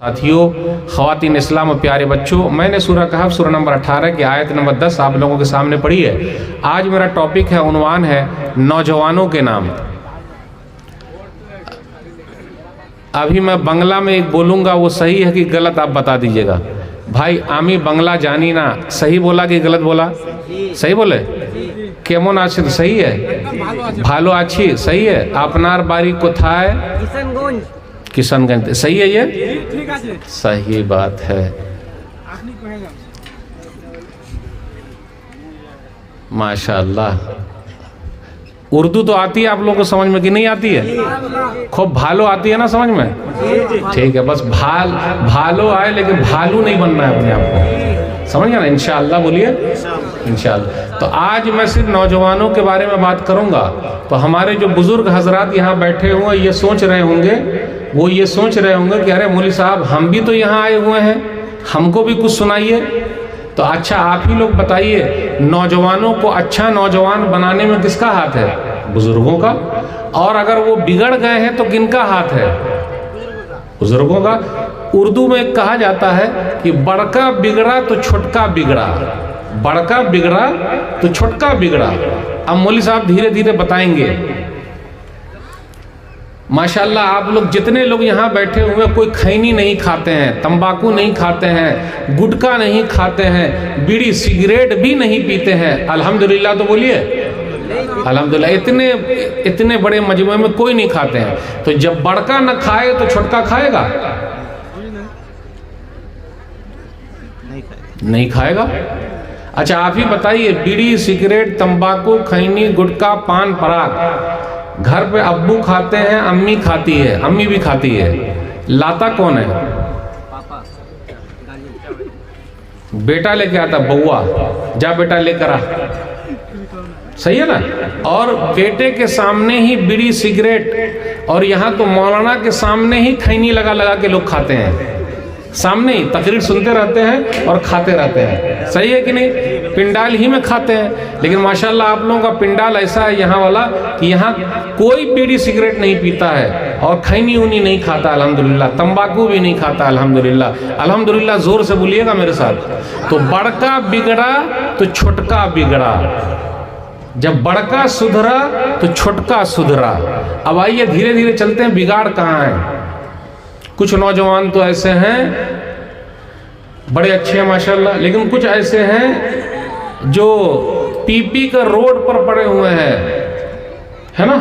साथियों, ख़वातीन इस्लाम और प्यारे बच्चों, मैंने सूरह कहफ सूरह नंबर 18 की आयत नंबर 10 आप लोगों के सामने पढ़ी है। आज मेरा टॉपिक है, उन्वान है नौजवानों के नाम। अभी मैं बंगला में एक बोलूँगा, वो सही है कि गलत आप बता दीजिएगा। भाई आमी बंगला जानी ना, सही बोला कि गलत बोला? सही बोले? केमन आछी तो सही है, भालो आछी सही है, अपनार बारी कोथाय किशनगंज सही है, ये सही बात है। माशाअल्लाह। उर्दू तो आती है आप लोगों को समझ में कि नहीं आती है? खूब भालो आती है ना समझ में? ठीक है, बस भालो आए लेकिन भालू नहीं बनना है अपने आप को, समझ गया ना? इंशाअल्लाह बोलिए इंशाअल्लाह। तो आज मैं सिर्फ नौजवानों के बारे में बात करूंगा। तो हमारे जो बुजुर्ग हजरात यहाँ बैठे हुए ये सोच रहे होंगे, वो ये सोच रहे होंगे कि अरे मौलवी साहब हम भी तो यहाँ आए हुए हैं, हमको भी कुछ सुनाइए। तो अच्छा आप ही लोग बताइए, नौजवानों को अच्छा नौजवान बनाने में किसका हाथ है? बुजुर्गों का। और अगर वो बिगड़ गए हैं तो किनका हाथ है? बुजुर्गों का। उर्दू में कहा जाता है कि बड़का बिगड़ा तो छोटका बिगड़ा, बड़का बिगड़ा तो छोटका बिगड़ा। अब मौलवी साहब धीरे धीरे बताएंगे। माशाल्लाह आप लोग जितने लोग यहाँ बैठे हुए, कोई खैनी नहीं खाते हैं, तंबाकू नहीं खाते हैं, गुटखा नहीं खाते हैं, बीड़ी सिगरेट भी नहीं पीते हैं। अल्हम्दुलिल्लाह तो बोलिए अल्हम्दुलिल्लाह। इतने बड़े मजमे में कोई नहीं खाते हैं। तो जब बड़का न खाए तो छोटका खाएगा? नहीं खाएगा। अच्छा आप ही बताइए, बीड़ी सिगरेट तंबाकू खैनी गुटखा पान पराग घर पे अब्बू खाते हैं, अम्मी खाती है, अम्मी भी खाती है, लाता कौन है? बेटा लेके आता, बउआ जा बेटा लेकर आ, सही है ना? और बेटे के सामने ही बीड़ी सिगरेट, और यहाँ तो मौलाना के सामने ही खैनी लगा लगा के लोग खाते हैं, सामने ही तकरीर सुनते रहते हैं और खाते रहते हैं। सही है कि नहीं? पिंडाल ही में खाते हैं। लेकिन माशाल्लाह आप लोगों का पिंडाल ऐसा है यहाँ वाला कि यहाँ कोई बीड़ी सिगरेट नहीं पीता है और खैनी ऊनी नहीं खाता अल्हम्दुलिल्लाह, तंबाकू भी नहीं खाता अल्हम्दुलिल्लाह। अल्हम्दुलिल्लाह जोर से बोलिएगा मेरे साथ। तो बड़का बिगड़ा तो छोटका बिगड़ा, जब बड़का सुधरा तो छोटका सुधरा। अब आइए धीरे धीरे चलते हैं, बिगाड़ कहाँ है। कुछ नौजवान तो ऐसे हैं बड़े अच्छे हैं माशाल्लाह, लेकिन कुछ ऐसे हैं जो पी कर रोड पर पड़े हुए हैं, है ना?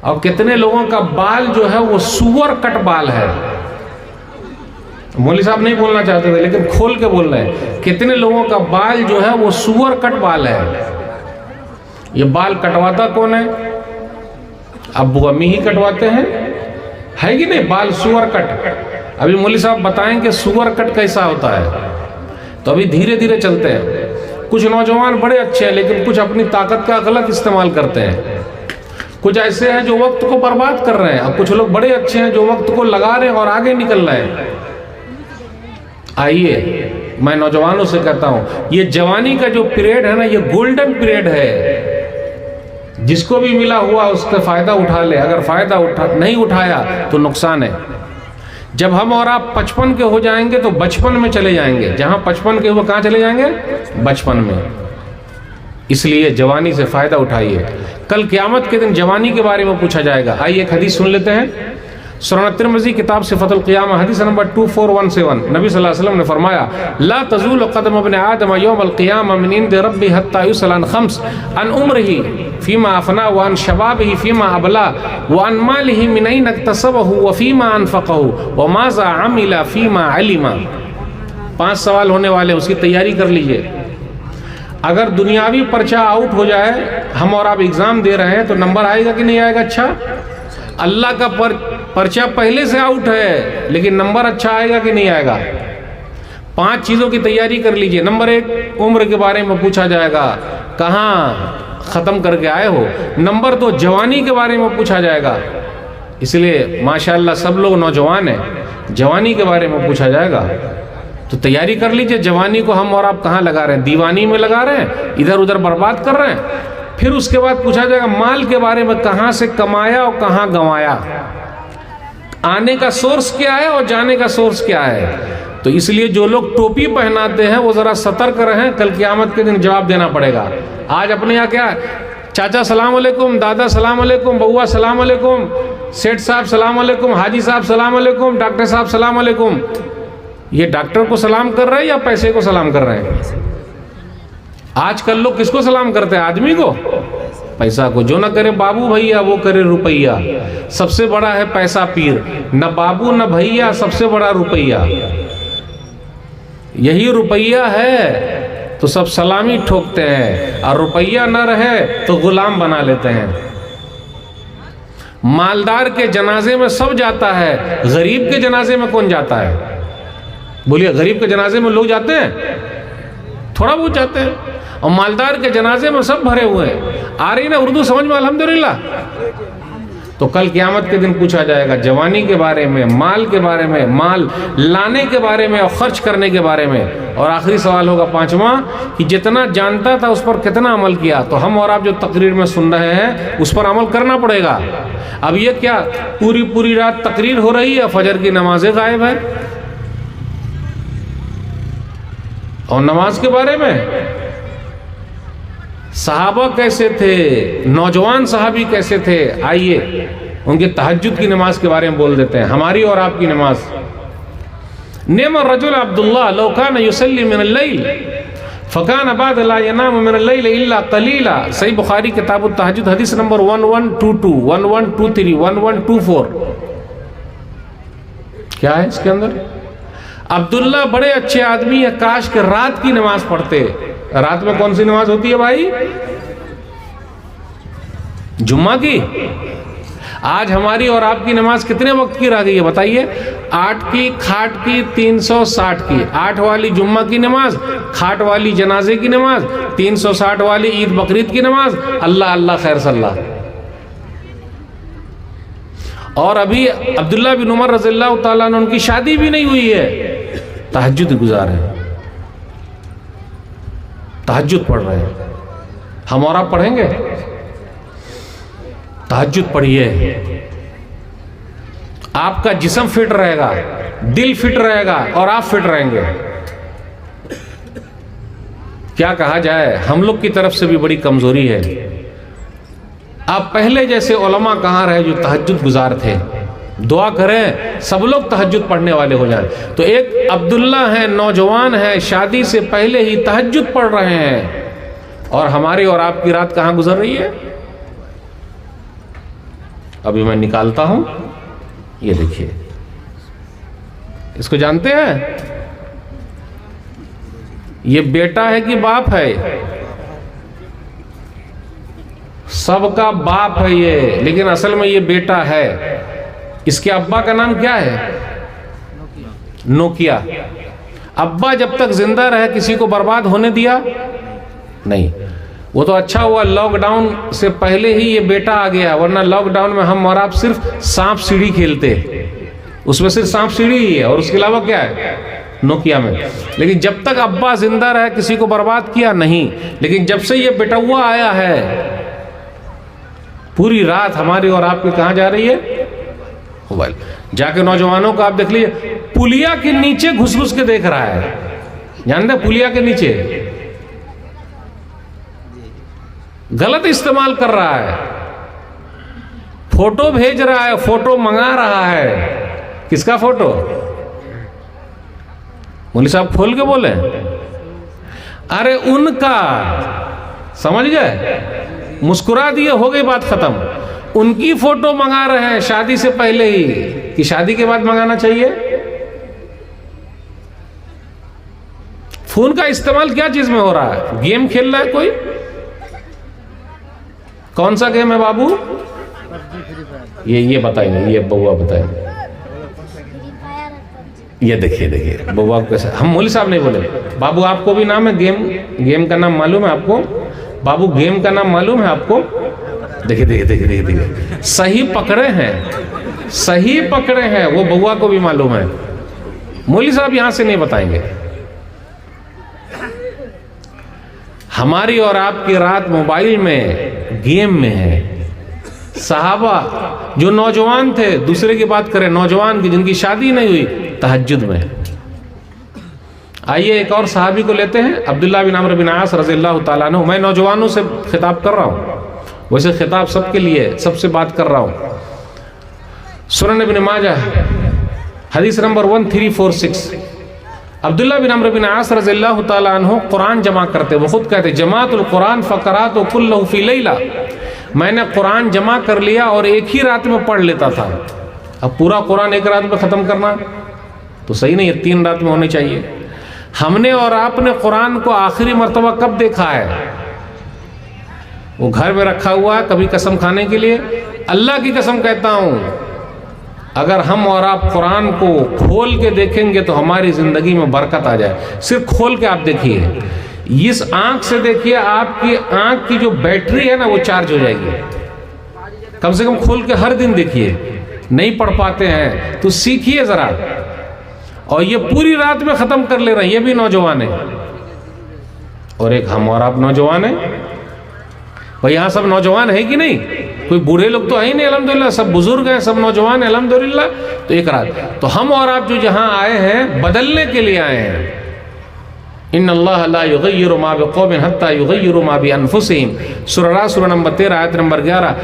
और कितने लोगों का बाल जो है वो सुअर कट बाल है। मौलवी साहब नहीं बोलना चाहते थे लेकिन खोल के बोल रहे हैं, कितने लोगों का बाल जो है वो सुअर कट बाल है। ये बाल कटवाता कौन है? अब्बू अम्मी ही कटवाते हैं, है कि नहीं? बाल सुअर कट। अभी मौलवी साहब बताएंगे सुअर कट कैसा होता है। तो अभी धीरे धीरे चलते हैं। कुछ नौजवान बड़े अच्छे हैं लेकिन कुछ अपनी ताकत का गलत इस्तेमाल करते हैं। कुछ ऐसे हैं जो वक्त को बर्बाद कर रहे हैं, और कुछ लोग बड़े अच्छे हैं जो वक्त को लगा रहे हैं और आगे निकल रहे हैं। आइए मैं नौजवानों से कहता हूं, ये जवानी का जो पीरियड है ना, ये गोल्डन पीरियड है। जिसको भी मिला हुआ उसका फायदा उठा ले। अगर फायदा नहीं उठाया तो नुकसान है। जब हम और आप 55 के हो जाएंगे तो बचपन में चले जाएंगे। जहां 55 के हुए कहां चले जाएंगे? बचपन में। इसलिए जवानी से फायदा उठाइए। कल क़यामत के दिन जवानी के बारे में पूछा जाएगा। आइए एक हदीस सुन लेते हैं। सुनन तिरमिज़ी किताब सिफ़तुल क़ियामा हदीस नंबर 2417 नबी सल्लल्लाहु अलैहि वसल्लम ने फरमाया, ला तज़ूल क़दम इब्न आदम यौमल क़ियामा मिन इंद रब्बी हत्ता युसअल अन खम्स अन उम्रिही फ़ीमा अफ़ना व अन शबाबिही फ़ीमा अबला व अन मालिही मिन ऐन इक्तसबहु व फ़ीमा अनफ़क़हु व माज़ा अमिला फ़ीमा अलिमा। 5 सवाल होने वाले, उसकी तैयारी कर लीजिए। अगर दुनियावी पर्चा आउट हो जाए, हम और आप एग्ज़ाम दे रहे हैं, तो नंबर आएगा कि नहीं आएगा? अच्छा, अल्लाह का पर्चा पहले से आउट है लेकिन नंबर अच्छा आएगा कि नहीं आएगा? 5 चीज़ों की तैयारी कर लीजिए। नंबर 1, उम्र के बारे में पूछा जाएगा, कहाँ ख़त्म करके आए हो। नंबर 2, जवानी के बारे में पूछा जाएगा। इसलिए माशाल्लाह सब लोग नौजवान हैं, जवानी के बारे में पूछा जाएगा। तो तैयारी कर लीजिए। जवानी को हम और आप कहाँ लगा रहे हैं? दीवानी में लगा रहे हैं, इधर उधर बर्बाद कर रहे हैं। फिर उसके बाद पूछा जाएगा माल के बारे में, कहाँ से कमाया और कहाँ गंवाया। आने का सोर्स क्या है और जाने का सोर्स क्या है। तो इसलिए जो लोग टोपी पहनाते हैं वो जरा सतर्क रहें, कल क़यामत के दिन जवाब देना पड़ेगा। आज अपने यहाँ क्या, चाचा सलाम अलैकुम, दादा सलाम अलैकुम, बउआ सलाम अलैकुम, सेठ साहब सलाम अलैकुम, हाजी साहब सलाम अलैकुम, डॉक्टर साहब सलाम अलैकुम। ये डॉक्टर को सलाम कर रहे हैं या पैसे को सलाम कर रहे हैं? आजकल लोग किसको सलाम करते हैं? आदमी को, पैसा को। जो ना करे बाबू भैया वो करे रुपैया। सबसे बड़ा है पैसा पीर, न बाबू न भैया, सबसे बड़ा रुपैया। यही रुपैया है तो सब सलामी ठोकते हैं, और रुपैया न रहे तो गुलाम बना लेते हैं। मालदार के जनाजे में सब जाता है, गरीब के जनाजे में कौन जाता है? बोलिए, गरीब के जनाजे में लोग जाते हैं? थोड़ा बहुत जाते हैं, और मालदार के जनाजे में सब भरे हुए हैं। आ रही ना उर्दू समझ में? अल्हम्दुलिल्लाह। तो कल क़यामत के दिन पूछा जाएगा जवानी के बारे में, माल के बारे में, माल लाने के बारे में और खर्च करने के बारे में। और आखिरी सवाल होगा पांचवा, कि जितना जानता था उस पर कितना अमल किया। तो हम और आप जो तकरीर में सुन रहे हैं उस पर अमल करना पड़ेगा। अब ये क्या पूरी पूरी रात तकरीर हो रही है, फजर की नमाजें गायब है। और नमाज के बारे में, सहाबा कैसे थे, नौजवान सहाबी कैसे थे, आइए उनके तहज्जुद की नमाज के बारे में बोल देते हैं। हमारी और आपकी नमाज। नेम रजुल अब्दुल्लाह लौ कान युसल्ली मिनल लैल फकान बाद ला यनाम मिनल लैल इल्ला कलीला। सही बुखारी किताबुत तहज्जुद हदीस नंबर 1122, 1123, 1124। क्या है इसके अंदर? अब्दुल्ला बड़े अच्छे आदमी है, काश के रात की नमाज पढ़ते। रात में कौन सी नमाज होती है भाई? जुम्मा की। आज हमारी और आपकी नमाज कितने वक्त की रह गई है बताइए? 8 की, खाट की, 360 की। 8 वाली जुम्मा की नमाज, खाट वाली जनाजे की नमाज, 360 वाली ईद बकरीद की नमाज। अल्लाह अल्लाह खैर सल्लाह। और अभी अब्दुल्ला बिन उमर रज़ियल्लाहु ताला अन्हु उनकी शादी भी नहीं हुई है, तहज्जुद गुजार है, तहज्जुद पढ़ रहे हैं। हम और आप पढ़ेंगे? तहज्जुद पढ़िए, आपका जिस्म फिट रहेगा, दिल फिट रहेगा और आप फिट रहेंगे। क्या कहा जाए, हम लोग की तरफ से भी बड़ी कमजोरी है। आप पहले जैसे उलमा कहाँ रहे जो तहज्जुद गुजार थे। दुआ करें सब लोग तहज्जुद पढ़ने वाले हो जाएं। तो एक अब्दुल्ला है, नौजवान है, शादी से पहले ही तहज्जुद पढ़ रहे हैं, और हमारी और आपकी रात कहाँ गुजर रही है? अभी मैं निकालता हूं, ये देखिए, इसको जानते हैं? ये बेटा है कि बाप है? सबका बाप है ये, लेकिन असल में ये बेटा है। इसके अब्बा का नाम क्या है? नोकिया। अब्बा जब तक जिंदा रहे किसी को बर्बाद होने दिया नहीं। वो तो अच्छा हुआ लॉकडाउन से पहले ही ये बेटा आ गया, वरना लॉकडाउन में हम और आप सिर्फ सांप सीढ़ी खेलते। उसमें सिर्फ सांप सीढ़ी ही है और उसके अलावा क्या है नोकिया में। लेकिन जब तक अब्बा जिंदा रहे किसी को बर्बाद किया नहीं। लेकिन जब से ये बेटुआ आया है, पूरी रात हमारी और आपकी कहां जा रही है? मोबाइल। जाके नौजवानों को आप देख लीजिए, पुलिया के नीचे घुस घुस के देख रहा है। जानते हैं पुलिया के नीचे गलत इस्तेमाल कर रहा है, फोटो भेज रहा है, फोटो मंगा रहा है। किसका फोटो? मौलवी साहब खोल के बोले, अरे उनका, समझ गए? मुस्कुरा दिए, हो गई बात खत्म। उनकी फोटो मंगा रहे हैं शादी से पहले ही, कि शादी के बाद मंगाना चाहिए। फोन का इस्तेमाल क्या चीज में हो रहा है? गेम खेल रहा है कोई? कौन सा गेम है बाबू? ये बताएंगे, ये बउआ बताएंगे। ये देखिए देखिए बउआ को कैसे, हम मौलवी साहब नहीं बोले। बाबू आपको भी नाम है गेम का नाम मालूम है आपको? बाबू गेम का नाम मालूम है आपको? देखिए देखिए देखिए देखिए देखिए, सही पकड़े हैं, सही पकड़े हैं। वो बउआ को भी मालूम है। मौलवी साहब यहां से नहीं बताएंगे। हमारी और आपकी रात मोबाइल में, गेम में है। सहाबा जो नौजवान थे, दूसरे की बात करें, नौजवान की जिनकी शादी नहीं हुई, तहज्जुद में। आइए एक और सहाबी को लेते हैं, अब्दुल्लाह बिन अम्र बिन आस रज़ियल्लाहु ताला अन्हु। मैं नौजवानों से खिताब कर रहा हूँ, वैसे खिताब सबके लिए, सबसे बात कर रहा हूँ। सुनन इब्न माजाह हदीस नंबर 1346, अब्दुल्लाह बिन अम्र बिन आस रज़ियल्लाहु ताला अन्हु कुरान जमा करते। वो खुद कहते जमातुल कुरान फ़क़रातु कुल्लहु फ़ी लैला, मैंने कुरान जमा कर लिया और एक ही रात में पढ़ लेता था। अब पूरा कुरान एक रात में ख़त्म करना तो सही नहीं है, 3 रात में होनी चाहिए। हमने और आपने कुरान को आखिरी मर्तबा कब देखा है? वो घर में रखा हुआ है कभी कसम खाने के लिए। अल्लाह की कसम कहता हूँ, अगर हम और आप कुरान को खोल के देखेंगे तो हमारी ज़िंदगी में बरकत आ जाए। सिर्फ खोल के आप देखिए, इस आँख से देखिए, आपकी आँख की जो बैटरी है ना वो चार्ज हो जाएगी। कम से कम खोल के हर दिन देखिए। नहीं पढ़ पाते हैं तो सीखिए ज़रा। और ये पूरी रात में ख़त्म कर ले रहे हैं, ये भी नौजवान है। और एक हम और आप नौजवान हैं भाई। यहाँ सब नौजवान है कि नहीं? कोई बूढ़े लोग तो है ही नहीं अल्हम्दुलिल्लाह, सब बुजुर्ग हैं, सब नौजवान हैं अल्हम्दुलिल्लाह। तो एक रात तो हम और आप जो जहाँ आए हैं बदलने के लिए आए हैं। इन्नल्लाह ला युग़य्यिरु मा बिक़ौमिन हत्ता युग़य्यिरु मा बिअन्फुसिहिम, सूरह नंबर 13 आयत नंबर 11।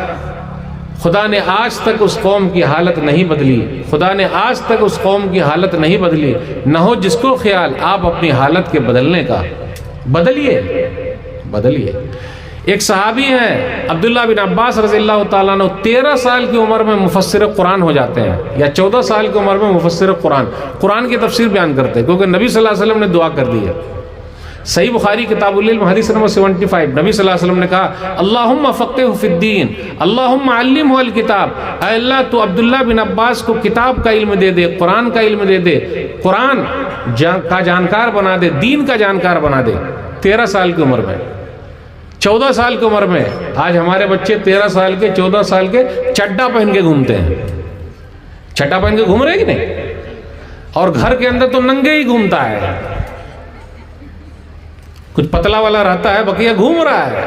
खुदा ने आज तक उस कौम की हालत नहीं बदली, खुदा ने आज तक उस कौम की हालत नहीं बदली। न हो जिसको ख्याल आप अपनी हालत के बदलने का, बदलिए बदलिए। एक सहाबी हैं अब्दुल्लाह बिन अब्बास रज़ियल्लाहु ताला अन्हु, 13 साल की उम्र में मुफस्सिर कुरान हो जाते हैं, या 14 साल की उम्र में मुफस्सिर कुरान की तफसीर बयान करते हैं, क्योंकि नबी सल्लल्लाहु अलैहि वसल्लम ने दुआ कर दी है। सही बुखारी किताबुल इल्म हदीस नंबर 75, नबी सल्लल्लाहु अलैहि वसल्लम ने कहा अल्लाहुम्मा फ़क़्क़िहु फ़िद्दीन, अल्लाहुम्मा अल्लिमहु अल किताब। अल्लाह तो अब्दुल्लाह बिन अब्बास को किताब का इल्म दे दे, कुरान का इल्म दे दे, कुरान का जानकार बना दे, दीन का जानकार बना दे। 13 साल की उम्र में, 14 साल की उम्र में। आज हमारे बच्चे 13 साल के, 14 साल के चड्डा पहन के घूमते हैं। चड्डा पहन के घूम रहे कि नहीं? और घर के अंदर तो नंगे ही घूमता है। कुछ पतला वाला रहता है, बकिया घूम रहा है।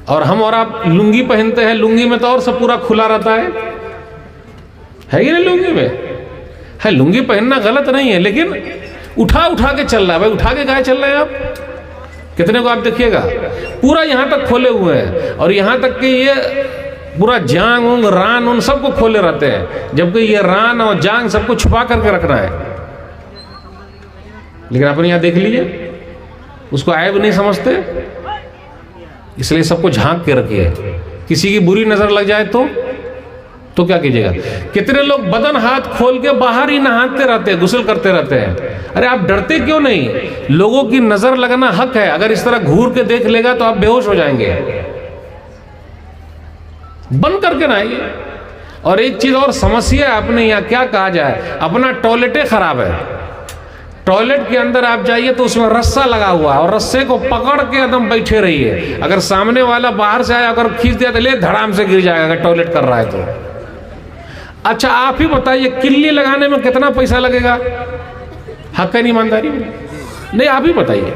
और हम और आप लुंगी पहनते हैं, लुंगी में तो और सब पूरा खुला रहता है कि नहीं? लुंगी में है, लुंगी पहनना गलत नहीं है, लेकिन उठा उठा के चल रहा है भाई। उठा के गाय चल रहे हैं आप? कितने को आप देखिएगा पूरा यहाँ तक खोले हुए हैं, और यहाँ तक कि ये पूरा जांग उंग रान उन सबको खोले रहते हैं, जबकि ये रान और जांग सबको छुपा करके रखना है। लेकिन अपन यहाँ देख लीजिए, उसको ऐब नहीं समझते, इसलिए सबको झांक के रखिए। किसी की बुरी नजर लग जाए तो क्या कीजिएगा? कितने लोग बदन हाथ खोल के बाहर ही नहाते रहते हैं, गुस्ल करते रहते हैं। अरे आप डरते क्यों नहीं? लोगों की नजर लगना हक है। अगर इस तरह घूर के देख लेगा तो आप बेहोश हो जाएंगे। बंद करके नहाइए। और एक चीज और समस्या है अपने यहाँ, क्या कहा जाए, अपना टॉयलेटे खराब है। टॉयलेट के अंदर आप जाइए तो उसमें रस्सा लगा हुआ है, और रस्से को पकड़ के एकदम बैठे रहिए। अगर सामने वाला बाहर से आया, अगर खींच दिया तो ले धड़ाम से गिर जाएगा, अगर टॉयलेट कर रहा है तो। अच्छा आप ही बताइए, किल्ली लगाने में कितना पैसा लगेगा? हक है ईमानदारी में? नहीं, आप ही बताइए,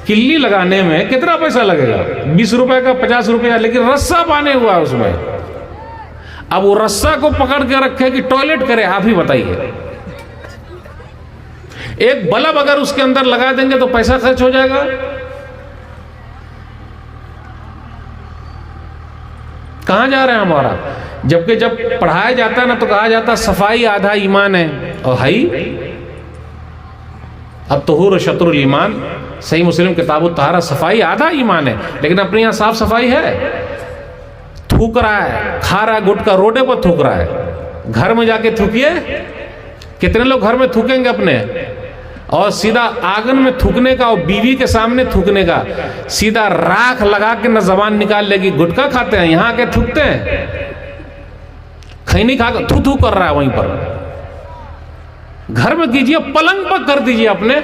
किल्ली लगाने में कितना पैसा लगेगा? 20 रुपए का, 50 रुपया, लेकिन रस्सा बांधे हुआ है उसमें। अब वो रस्सा को पकड़ के रखे कि टॉयलेट करे, आप ही बताइए। एक बल्ब अगर उसके अंदर लगा देंगे तो पैसा खर्च हो जाएगा। कहां जा रहे हैं हमारा? जबकि जब पढ़ाया जाता है ना तो कहा जाता सफाई आधा ईमान है, और हई अब तहुर शत्रुल ईमान। सही मुस्लिम किताब तहारा, सफाई आधा ईमान है। लेकिन अपने यहाँ साफ सफाई है? थूक रहा है, खा रहा है गुटखा, रोडे पर थूक रहा है। घर में जाके थूकिए। कितने लोग घर में थूकेंगे अपने? और सीधा आंगन में थूकने का, और बीवी के सामने थूकने का, सीधा राख लगा के न जबान निकाल लेगी। गुटखा खाते हैं, यहाँ आके थूकते हैं, खैनी खा कर थू थू कर रहा है वहीं पर। घर में कीजिए, पलंग पर कर दीजिए अपने।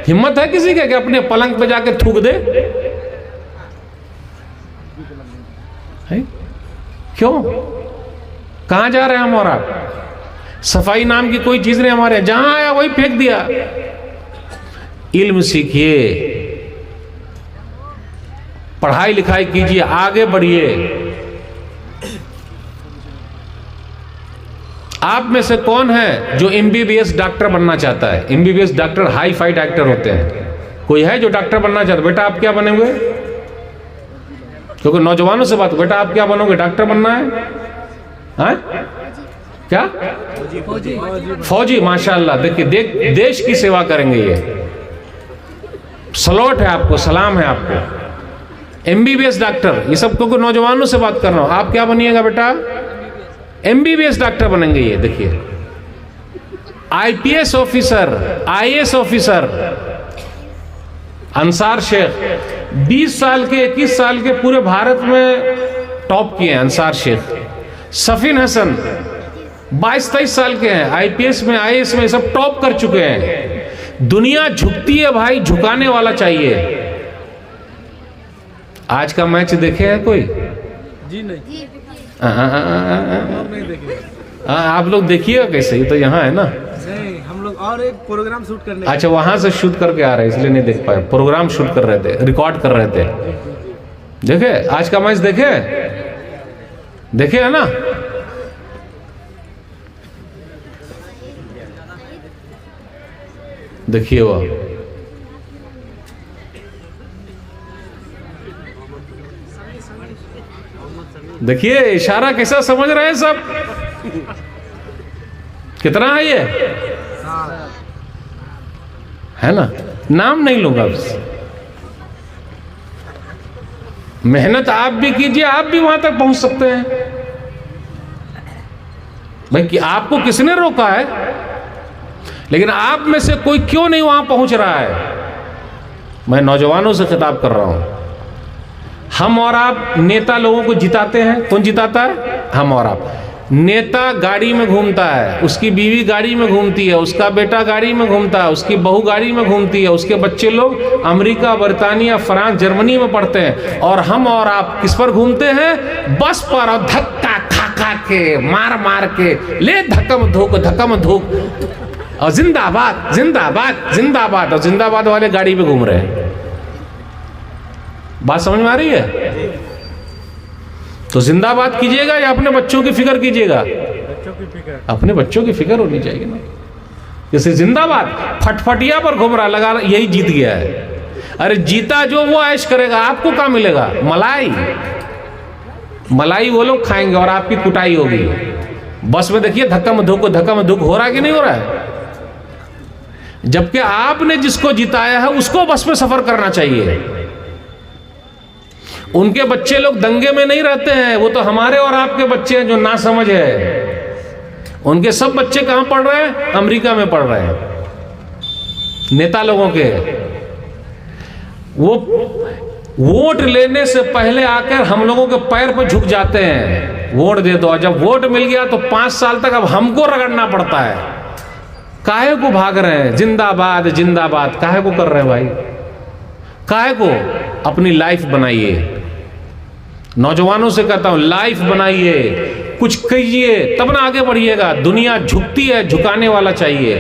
हिम्मत है किसी के कि अपने पलंग पे जाके थूक दे? है? क्यों? कहां जा रहे हैं हम और आप? सफाई नाम की कोई चीज नहीं हमारे, जहां आया वही फेंक दिया। इल्म सीखिए, पढ़ाई लिखाई कीजिए, आगे बढ़िए। आप में से कौन है जो एमबीबीएस डॉक्टर बनना चाहता है? MBBS doctor hi fi doctor होते हैं। कोई है जो डॉक्टर बनना चाहता है? बेटा आप क्या बनेंगे? क्योंकि नौजवानों से बात, बेटा आप क्या बनोगे? डॉक्टर बनना है? हाँ? क्या? फौजी। माशाल्लाह। देखिए देश की सेवा करेंगे ये। सलोट है आपको, सलाम है आपको। एमबीबीएस डॉक्टर, ये सब क्योंकि नौजवानों से बात कर रहा हूं। आप क्या बनिएगा बेटा? एमबीबीएस डॉक्टर बनेंगे ये। देखिए IPS officer, IAS officer. Ansar Shaikh 20 साल के 21 साल के पूरे भारत में टॉप किए हैं। अंसार शेख, सफीन हसन 22-23 साल के हैं, आईपीएस में आईएएस में सब टॉप कर चुके हैं। दुनिया झुकती है भाई, झुकाने वाला चाहिए। आज का मैच देखे है कोई? जी नहीं। आप लोग देखिएगा कैसे? ये तो यहाँ है ना। नहीं, हम लोग और एक प्रोग्राम शूट करने। अच्छा, वहां से शूट करके आ रहे हैं इसलिए नहीं देख पाए। प्रोग्राम शूट कर रहे थे, रिकॉर्ड कर रहे थे। देखे आज का मैच? देखे है ना? देखिए वो देखिए इशारा कैसा समझ रहे हैं सब। कितना है ये? है ना? नाम नहीं लूंगा बस। मेहनत आप भी कीजिए, आप भी वहां तक पहुंच सकते हैं भाई। कि आपको किसने रोका है? लेकिन आप में से कोई क्यों नहीं वहां पहुंच रहा है? मैं नौजवानों से खिताब कर रहा हूं। हम और आप नेता लोगों को जिताते हैं। कौन जिताता है? हम और आप। नेता गाड़ी में घूमता है, उसकी बीवी गाड़ी में घूमती है, उसका बेटा गाड़ी में घूमता है, उसकी बहू गाड़ी में घूमती है, उसके बच्चे लोग अमेरिका, बर्तानिया, फ्रांस, जर्मनी में पढ़ते हैं। और हम और आप किस पर घूमते हैं? बस पर। और धक्का खा खा के, मार मार के, ले धक्कम धूक और जिंदाबाद जिंदाबाद जिंदाबाद। और जिंदाबाद वाले गाड़ी पे घूम रहे हैं। बात समझ में आ रही है? तो जिंदाबाद कीजिएगा या अपने बच्चों की फिक्र कीजिएगा? बच्चों की फिक्र। अपने बच्चों की फिक्र होनी चाहिए ना। जैसे जिंदाबाद फटफटिया पर घूम रहा, लगा यही जीत गया है। अरे जीता जो वो ऐश करेगा, आपको क्या मिलेगा? मलाई वो लोग खाएंगे और आपकी कुटाई होगी। बस में देखिए धक्का में धुक हो रहा है कि नहीं हो रहा है? जबकि आपने जिसको जिताया है उसको बस में सफर करना चाहिए। उनके बच्चे लोग दंगे में नहीं रहते हैं, वो तो हमारे और आपके बच्चे हैं जो ना समझ है। उनके सब बच्चे कहां पढ़ रहे हैं? अमेरिका में पढ़ रहे हैं। नेता लोगों के वो वोट लेने से पहले आकर हम लोगों के पैर पर झुक जाते हैं, वोट दे दो। जब वोट मिल गया तो 5 साल तक अब हमको रगड़ना पड़ता है। काहे को भाग रहे हैं? जिंदाबाद जिंदाबाद काहे को कर रहे हैं भाई? काहे को? अपनी लाइफ बनाइए। नौजवानों से कहता हूं, लाइफ बनाइए, कुछ कीजिए, तब ना आगे बढ़िएगा। दुनिया झुकती है, झुकाने वाला चाहिए।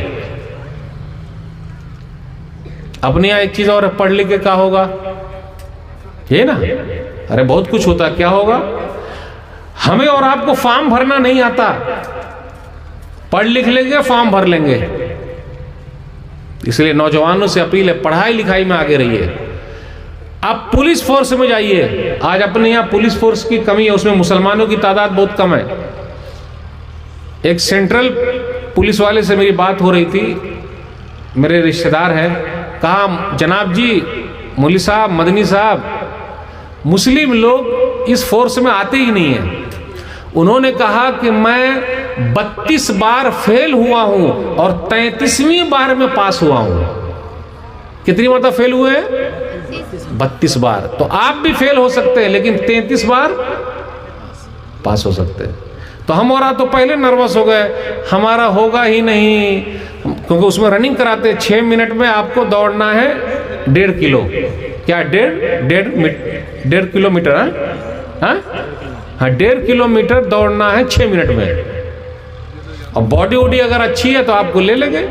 अपने यहां एक चीज और, पढ़ लिख के क्या होगा? ये ना, अरे बहुत कुछ होता है। क्या होगा? हमें और आपको फॉर्म भरना नहीं आता, पढ़ लिख लेंगे फॉर्म भर लेंगे। इसलिए नौजवानों से अपील है, पढ़ाई लिखाई में आगे रहिए। आप पुलिस फोर्स में जाइए। आज अपने यहाँ पुलिस फोर्स की कमी है, उसमें मुसलमानों की तादाद बहुत कम है। एक सेंट्रल पुलिस वाले से मेरी बात हो रही थी, मेरे रिश्तेदार हैं। कहा, जनाब जी, मौलवी साहब, मदनी साहब, मुस्लिम लोग इस फोर्स में आते ही नहीं है। उन्होंने कहा कि मैं 32 बार फेल हुआ हूं और 33वीं बार में पास हुआ हूं। कितनी मतलब फेल हुए हैं? 32 बार। तो आप भी फेल हो सकते हैं, लेकिन 33 बार पास हो सकते हैं। तो हम और तो पहले नर्वस हो गए, हमारा होगा ही नहीं, क्योंकि उसमें रनिंग कराते 6 मिनट में आपको दौड़ना है 1.5 किलो। क्या? डेढ़ किलोमीटर? हाँ, 1.5 किलोमीटर दौड़ना है 6 मिनट में। और बॉडी वॉडी अगर अच्छी है तो आपको ले लेंगे।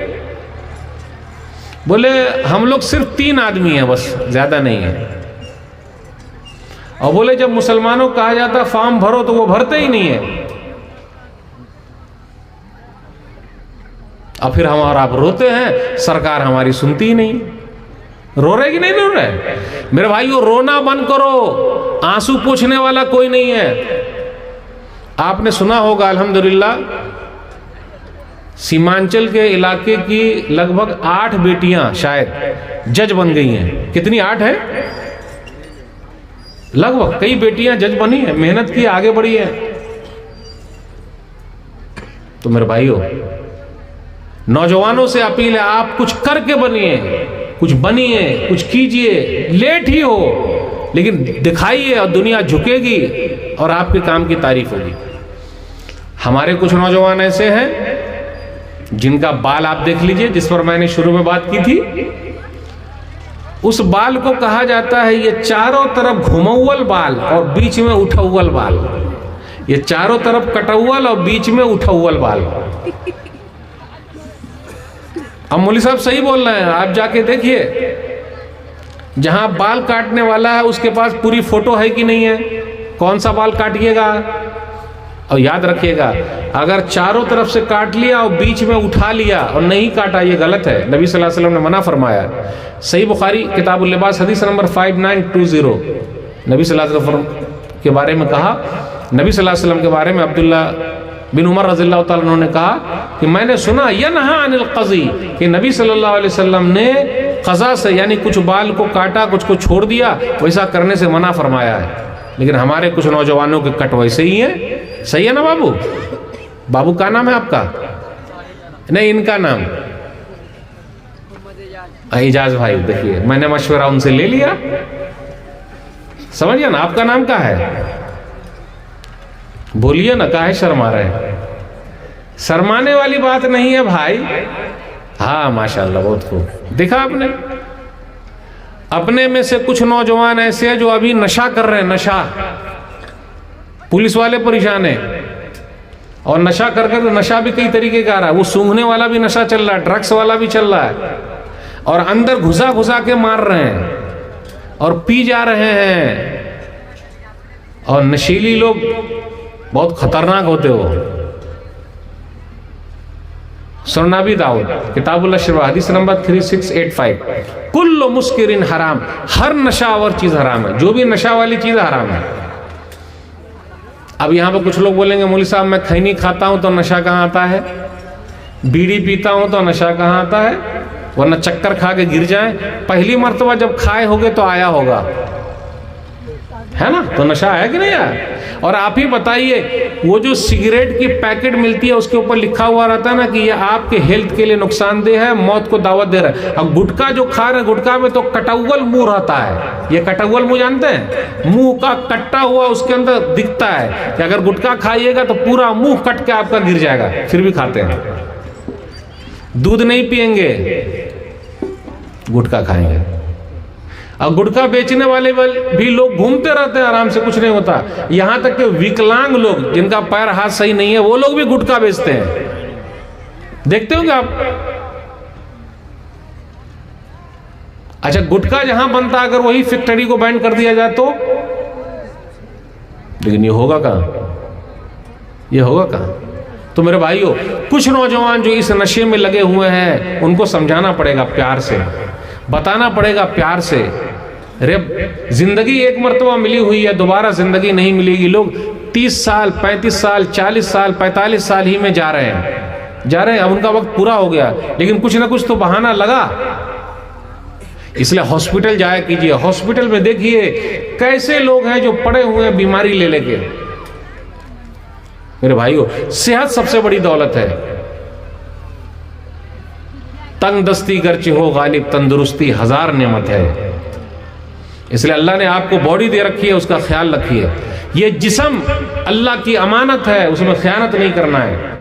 बोले हम लोग सिर्फ 3 आदमी हैं, बस, ज्यादा नहीं है। और बोले जब मुसलमानों को कहा जाता फॉर्म भरो तो वो भरते ही नहीं है। और फिर हम और आप रोते हैं, सरकार हमारी सुनती ही नहीं। रो रहे कि नहीं रो रहे? मेरे भाइयों, रोना बंद करो, आंसू पोंछने वाला कोई नहीं है। आपने सुना होगा, अल्हम्दुलिल्लाह, सीमांचल के इलाके की लगभग 8 बेटियां शायद जज बन गई हैं। कितनी? 8 है लगभग। कई बेटियां जज बनी हैं, मेहनत की, आगे बढ़ी है। तो मेरे भाइयों, नौजवानों से अपील है, आप कुछ करके बनिए, कुछ बनिए, कुछ कीजिए। लेट ही हो लेकिन दिखाइए, और दुनिया झुकेगी और आपके काम की तारीफ होगी। हमारे कुछ नौजवान ऐसे हैं जिनका बाल आप देख लीजिए, जिस पर मैंने शुरू में बात की थी। उस बाल को कहा जाता है, ये चारों तरफ घुमौल बाल और बीच में उठौल बाल। ये चारों तरफ कटौल और बीच में उठौल बाल। अब मौलवी साहब सही बोल रहे हैं, आप जाके देखिए, जहां बाल काटने वाला है उसके पास पूरी फोटो है कि नहीं है, कौन सा बाल काटिएगा। और याद रखिएगा, अगर चारों तरफ से काट लिया और बीच में उठा लिया और नहीं काटा, ये गलत है। नबी सल्लल्लाहु अलैहि वसल्लम ने मना फरमाया। सही बुखारी किताबुल लिबास हदीस नंबर 5920, नबी सल्लल्लाहु अलैहि वसल्लम के बारे में कहा, नबी सल्लल्लाहु अलैहि वसल्लम के बारे में अब्दुल्ला बिन उमर रज़ियल्लाहु ताला अन्हु ने कहा कि मैंने सुना यनहा अनिल क़ज़ी, कि नबी सल्लल्लाहु अलैहि वसल्लम ने क़ज़ा से, यानी कुछ बाल को काटा, कुछ को छोड़ दिया, वैसा करने से मना फरमाया है। लेकिन हमारे कुछ नौजवानों के कट वैसे ही है। सही है ना बाबू? बाबू का नाम है आपका? नहीं, इनका नाम एजाज भाई। देखिए, मैंने मशवरा उनसे ले लिया, समझिए ना। आपका नाम क्या है? बोलिए ना, काहे शर्मा रहे हैं? शर्माने वाली बात नहीं है भाई। हाँ माशाल्लाह, बहुत खूब। देखा आपने? अपने में से कुछ नौजवान ऐसे हैं जो अभी नशा कर रहे हैं, नशा। पुलिस वाले परेशान हैं, और नशा कर कर, नशा भी कई तरीके का आ रहा है। वो सूंघने वाला भी नशा चल रहा है, ड्रग्स वाला भी चल रहा है, और अंदर घुसा घुसा के मार रहे हैं और पी जा रहे हैं। और नशीली लोग बहुत खतरनाक होते हो। सुननाबी दाऊद किताबुल अशरफ हदीस नंबर 3685, कुल्लु मुस्किरिन हराम, हर नशावर चीज हराम है। जो भी नशा वाली चीज हराम है। अब यहां पर कुछ लोग बोलेंगे, मौलवी साहब मैं खैनी खाता हूं तो नशा कहां आता है, बीड़ी पीता हूं तो नशा कहां आता है, वरना चक्कर खा के गिर जाए। पहली मर्तबा जब खाए होगे तो आया होगा, है ना? तो नशा है कि नहीं आया? और आप ही बताइए, वो जो सिगरेट की पैकेट मिलती है उसके ऊपर लिखा हुआ रहता है ना कि ये आपके हेल्थ के लिए नुकसानदेह है, मौत को दावत दे रहा है। अब गुटखा जो खा रहे, गुटखा में तो कटौल मुंह रहता है। ये कटौल मुंह जानते हैं? मुंह का कट्टा हुआ उसके अंदर दिखता है कि अगर गुटखा खाइएगा तो पूरा मुंह कट के आपका गिर जाएगा, फिर भी खाते हैं। दूध नहीं पिएंगे, गुटखा खाएंगे। और गुटखा बेचने वाले भी लोग घूमते रहते हैं आराम से, कुछ नहीं होता। यहां तक कि विकलांग लोग, जिनका पैर हाथ सही नहीं है, वो लोग भी गुटखा बेचते हैं। देखते होंगे आप। अच्छा, गुटखा जहां बनता है, अगर वही फैक्ट्री को बैन कर दिया जाए तो? लेकिन ये होगा कहां? ये होगा कहां? तो मेरे भाइयों, कुछ नौजवान जो इस नशे में लगे हुए हैं, उनको समझाना पड़ेगा प्यार से, बताना पड़ेगा प्यार से। अरे जिंदगी एक मर्तबा मिली हुई है, दोबारा जिंदगी नहीं मिलेगी। लोग 30 साल, 35 साल, 40 साल, 45 साल ही में जा रहे हैं। अब उनका वक्त पूरा हो गया, लेकिन कुछ ना कुछ तो बहाना लगा। इसलिए हॉस्पिटल जाया कीजिए। हॉस्पिटल में देखिए कैसे लोग हैं जो पड़े हुए हैं बीमारी ले लेके। मेरे भाइयों, सेहत सबसे बड़ी दौलत है। तंगदस्ती गर्चे हो गालिब, तंदुरुस्ती हजार नेमत है। इसलिए अल्लाह ने आपको बॉडी दे रखी है, उसका ख्याल रखिए। ये जिस्म अल्लाह की अमानत है, उसमें खयानत नहीं करना है।